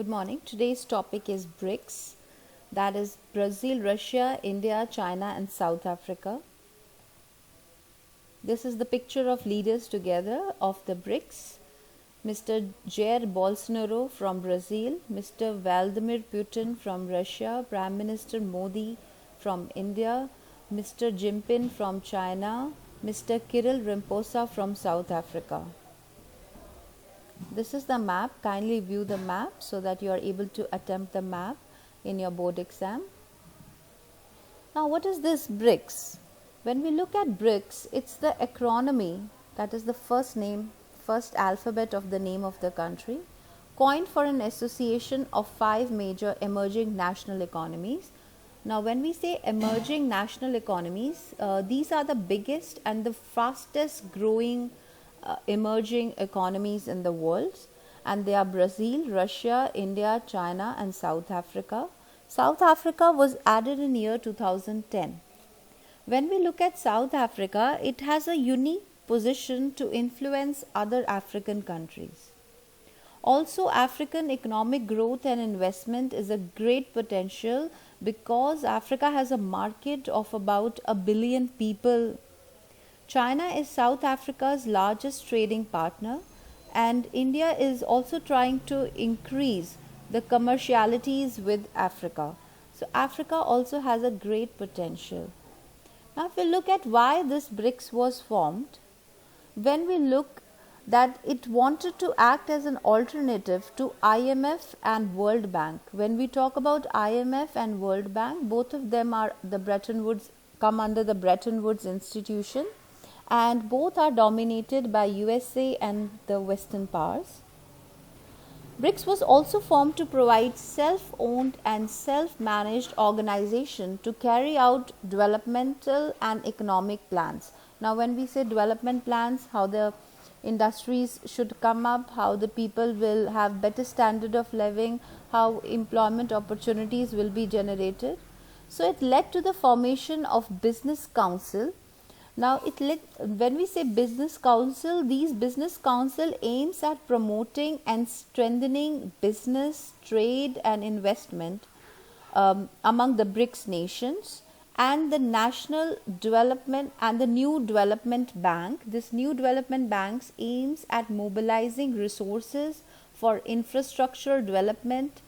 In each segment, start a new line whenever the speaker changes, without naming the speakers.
Good morning. Today's topic is BRICS, that is Brazil, Russia, India, China, and South Africa. This is the picture of leaders together of the BRICS. Mr. Jair Bolsonaro from Brazil, Mr. Vladimir Putin from Russia, Prime Minister Modi from India, Mr. Jinping from China, Mr. Cyril Ramaphosa from South Africa. This is the map. Kindly view the map so that you are able to attempt the map in your board exam. Now, what is this BRICS? When we look at BRICS, it's the acronym, that is the first alphabet of the name of the country, coined for an association of 5 major emerging national economies. Now, when we say emerging national economies, these are the biggest and the fastest growing emerging economies in the world, and they are Brazil, Russia, India, China, and South Africa. South Africa was added in year 2010. When we look at South Africa, it has a unique position to influence other African countries. Also, African economic growth and investment is a great potential because Africa has a market of about 1 billion people. China is South Africa's largest trading partner, and India is also trying to increase the commercialities with Africa. So Africa also has a great potential. Now, if we look at why this BRICS was formed, when we look that it wanted to act as an alternative to IMF and World Bank. When we talk about IMF and World Bank, both of them are come under the Bretton Woods institution, and both are dominated by USA and the Western powers. BRICS was also formed to provide self-owned and self-managed organization to carry out developmental and economic plans. Now, when we say development plans, how the industries should come up, how the people will have better standard of living, how employment opportunities will be generated. So, it led to the formation of Business Council. Now, when we say business council, these business council aims at promoting and strengthening business, trade and investment among the BRICS nations, and the national development and the new development bank. This new development bank aims at mobilizing resources for infrastructural development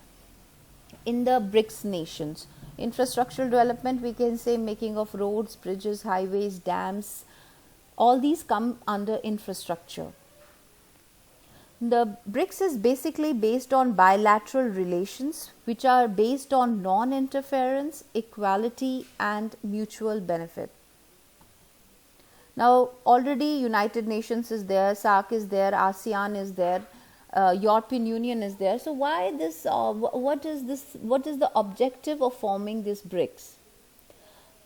in the BRICS nations. Infrastructural development, we can say making of roads, bridges, highways, dams, all these come under infrastructure. The BRICS is basically based on bilateral relations which are based on non-interference, equality and mutual benefit. Now, already United Nations is there, SAARC is there, ASEAN is there, European Union is there. So why this? What is the objective of forming this BRICS?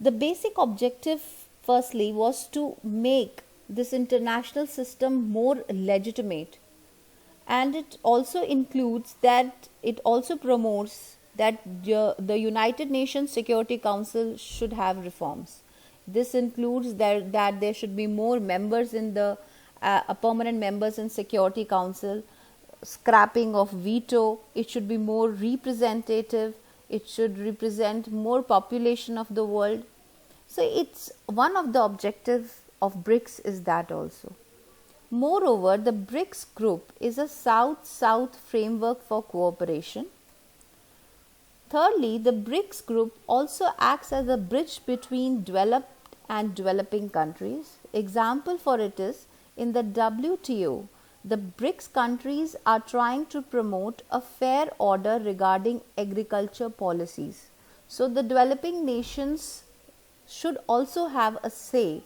The basic objective, firstly, was to make this international system more legitimate, and it also includes that it also promotes that the United Nations Security Council should have reforms. This includes that there should be more members in the permanent members in Security Council. Scrapping of veto, it should be more representative, it should represent more population of the world. So it's one of the objectives of BRICS is that also. Moreover, the BRICS group is a South-South framework for cooperation. Thirdly, the BRICS group also acts as a bridge between developed and developing countries. Example for it is in the WTO. The BRICS countries are trying to promote a fair order regarding agriculture policies. So, the developing nations should also have a say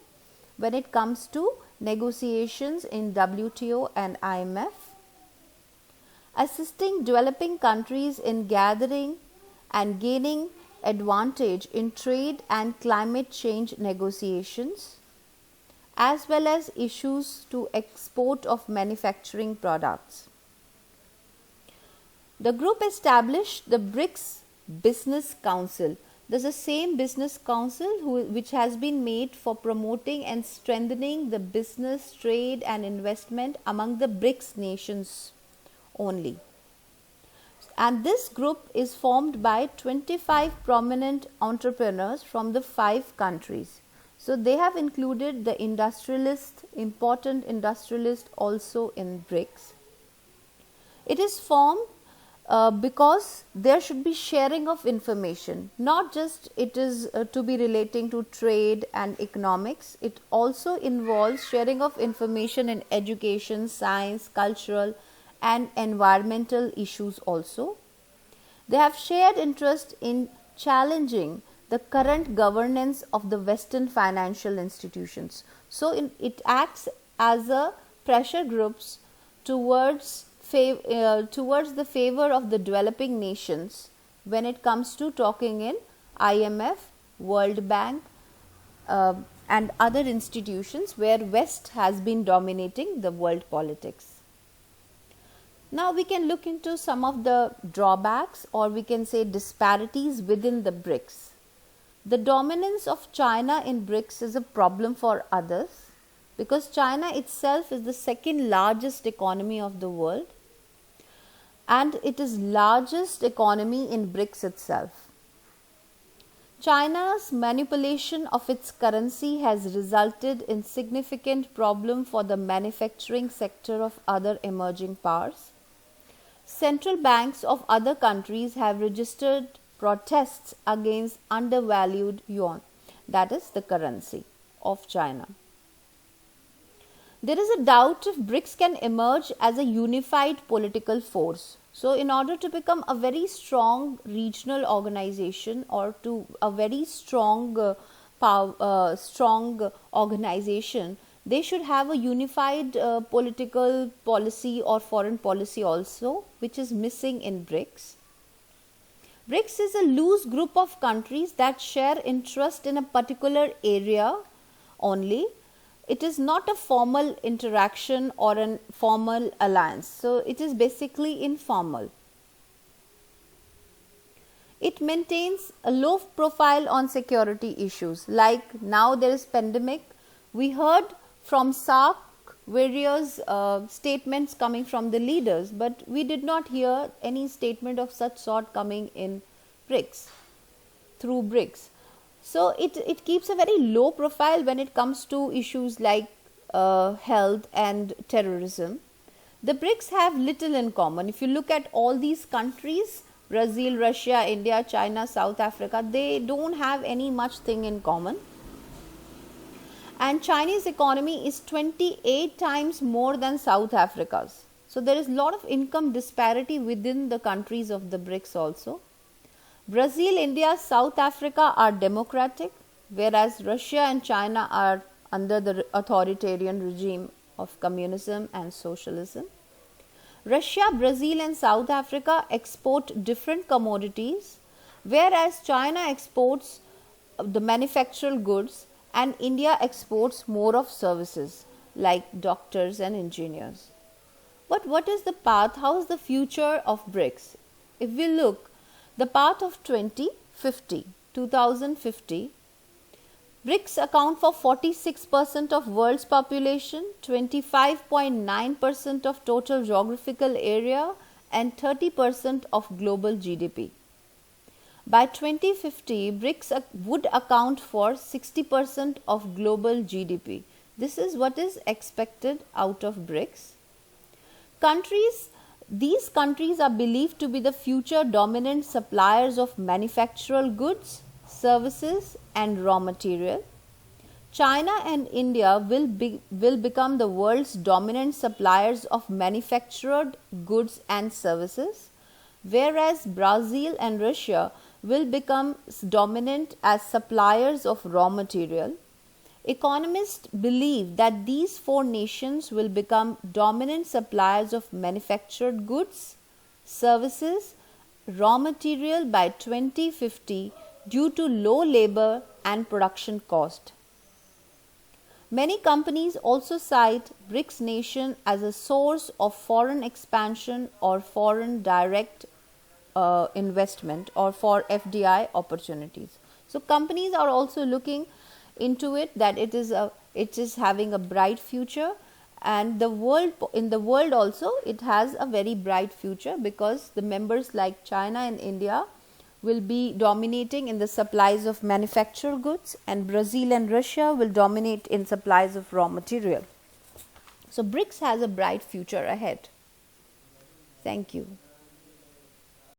when it comes to negotiations in WTO and IMF. Assisting developing countries in gathering and gaining advantage in trade and climate change negotiations, as well as issues to export of manufacturing products. The group established the BRICS Business Council. This is the same business council which has been made for promoting and strengthening the business, trade and investment among the BRICS nations only. And this group is formed by 25 prominent entrepreneurs from the 5 countries. So they have included the important industrialists also in BRICS. It is formed because there should be sharing of information, not just it is to be relating to trade and economics. It also involves sharing of information in education, science, cultural and environmental issues also. They have shared interest in challenging the current governance of the Western financial institutions. So it acts as a pressure groups towards the favor of the developing nations when it comes to talking in IMF, World Bank and other institutions where West has been dominating the world politics. Now we can look into some of the drawbacks, or we can say disparities within the BRICS. The dominance of China in BRICS is a problem for others because China itself is the second largest economy of the world, and it is largest economy in BRICS itself. China's manipulation of its currency has resulted in significant problem for the manufacturing sector of other emerging powers. Central banks of other countries have registered protests against undervalued yuan, that is the currency of China. There is a doubt if BRICS can emerge as a unified political force. So in order to become a very strong regional organization, or to a very strong organization, they should have a unified political policy or foreign policy also, which is missing in BRICS. BRICS is a loose group of countries that share interest in a particular area only. It is not a formal interaction or a formal alliance. So it is basically informal. It maintains a low profile on security issues. Like now there is pandemic. We heard from SAARC various statements coming from the leaders, but we did not hear any statement of such sort coming in BRICS, through BRICS. So it keeps a very low profile when it comes to issues like health and terrorism. The BRICS have little in common. If you look at all these countries, Brazil, Russia, India, China, South Africa, they don't have any much thing in common. And Chinese economy is 28 times more than South Africa's. So there is a lot of income disparity within the countries of the BRICS also. Brazil, India, South Africa are democratic, whereas Russia and China are under the authoritarian regime of communism and socialism. Russia, Brazil and South Africa export different commodities, whereas China exports the manufactured goods and India exports more of services like doctors and engineers. But what is the path? How is the future of BRICS? If we look, the path of 2050, BRICS account for 46% of world's population, 25.9% of total geographical area and 30% of global GDP. By 2050, BRICS would account for 60% of global GDP. This is what is expected out of BRICS. These countries are believed to be the future dominant suppliers of manufactured goods, services and raw material. China and India will become the world's dominant suppliers of manufactured goods and services, whereas Brazil and Russia will become dominant as suppliers of raw material. Economists believe that these 4 nations will become dominant suppliers of manufactured goods, services, raw material by 2050 due to low labor and production cost. Many companies also cite BRICS nation as a source of foreign expansion or foreign direct investment or for FDI opportunities. So companies are also looking into it, that it is having a bright future, and in the world also it has a very bright future, because the members like China and India will be dominating in the supplies of manufactured goods, and Brazil and Russia will dominate in supplies of raw material. So BRICS has a bright future ahead. Thank you.